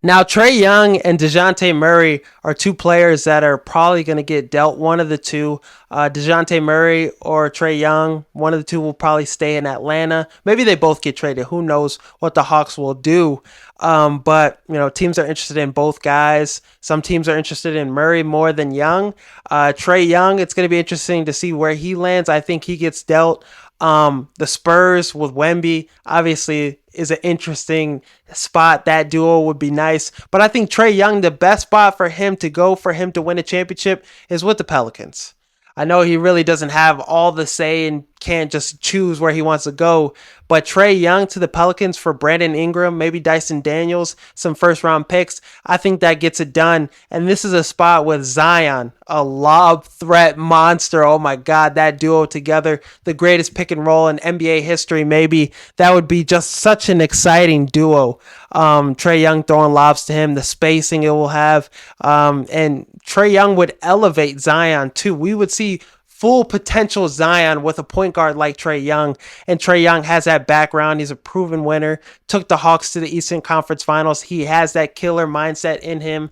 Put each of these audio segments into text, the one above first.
Now, Trae Young and DeJounte Murray are two players that are probably going to get dealt. One of the two, DeJounte Murray or Trae Young, one of the two will probably stay in Atlanta. Maybe they both get traded. Who knows what the Hawks will do? But teams are interested in both guys. Some teams are interested in Murray more than Young. Trae Young, it's going to be interesting to see where he lands. I think he gets dealt. The Spurs with Wemby obviously is an interesting spot. That duo would be nice. But I think Trae Young, the best spot for him to go for him to win a championship is with the Pelicans. I know he really doesn't have all the say and can't just choose where he wants to go, but Trae Young to the Pelicans for Brandon Ingram, maybe Dyson Daniels, some first round picks, I think that gets it done. And this is a spot with Zion, a lob threat monster. Oh my God, that duo together, the greatest pick and roll in NBA history, maybe. That would be just such an exciting duo. Trae Young throwing lobs to him, the spacing it will have, and Trae Young would elevate Zion too. We would see full potential Zion with a point guard like Trae Young. And Trae Young has that background. He's a proven winner. Took the Hawks to the Eastern Conference Finals. He has that killer mindset in him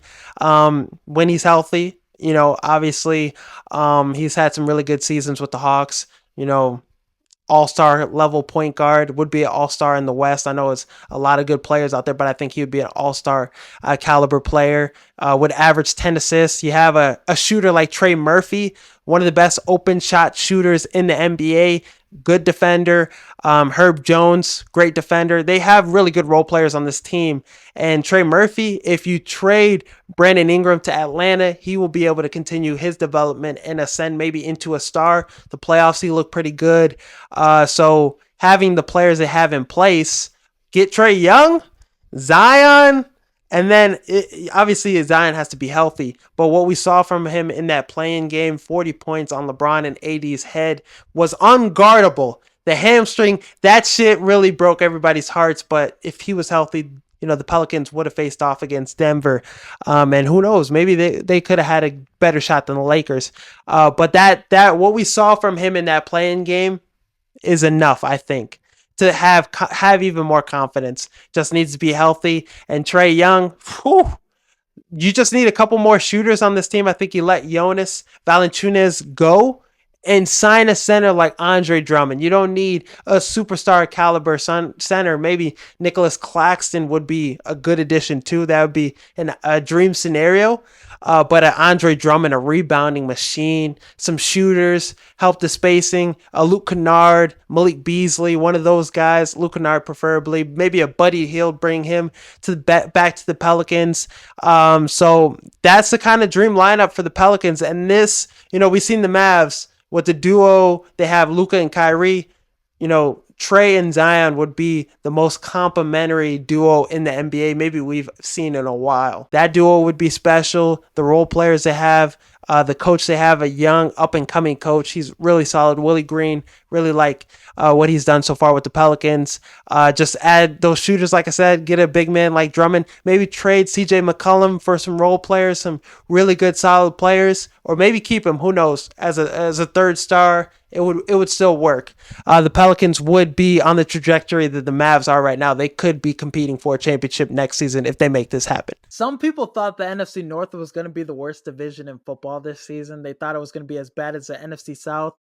when he's healthy. Obviously, he's had some really good seasons with the Hawks. All-star level point guard, would be an all-star in the West. I know it's a lot of good players out there, but I think he would be an all-star caliber player. Would average 10 assists. You have a shooter like Trey Murphy, one of the best open shot shooters in the NBA. Good defender. Herb Jones, great defender. They have really good role players on this team. And Trey Murphy, if you trade Brandon Ingram to Atlanta, he will be able to continue his development and ascend maybe into a star. The playoffs, he looked pretty good. So having the players they have in place, get Trae Young, Zion, and then obviously Zion has to be healthy. But what we saw from him in that playing game, 40 points on LeBron and AD's head, was unguardable. The hamstring, that shit really broke everybody's hearts. But if he was healthy, the Pelicans would have faced off against Denver. And who knows, maybe they could have had a better shot than the Lakers. But that what we saw from him in that playing game is enough, I think, to have even more confidence. Just needs to be healthy. And Trae Young, you just need a couple more shooters on this team. I think you let Jonas Valanciunas go and sign a center like Andre Drummond. You don't need a superstar caliber center. Maybe Nicholas Claxton would be a good addition too. That would be a dream scenario. But an Andre Drummond, a rebounding machine, some shooters, help the spacing, a Luke Kennard, Malik Beasley, one of those guys, Luke Kennard preferably, maybe a Buddy Hield, bring him to back to the Pelicans. So that's the kind of dream lineup for the Pelicans. And this, we've seen the Mavs with the duo. They have Luka and Kyrie. Trae and Zion would be the most complementary duo in the NBA maybe we've seen in a while. That duo would be special. The role players they have, the coach they have, a young up-and-coming coach. He's really solid. Willie Green, really like what he's done so far with the Pelicans. Just add those shooters, like I said, get a big man like Drummond. Maybe trade CJ McCollum for some role players, some really good, solid players, or maybe keep him, who knows, as a third star. It would still work. The Pelicans would be on the trajectory that the Mavs are right now. They could be competing for a championship next season if they make this happen. Some people thought the NFC North was going to be the worst division in football this season. They thought it was going to be as bad as the NFC South.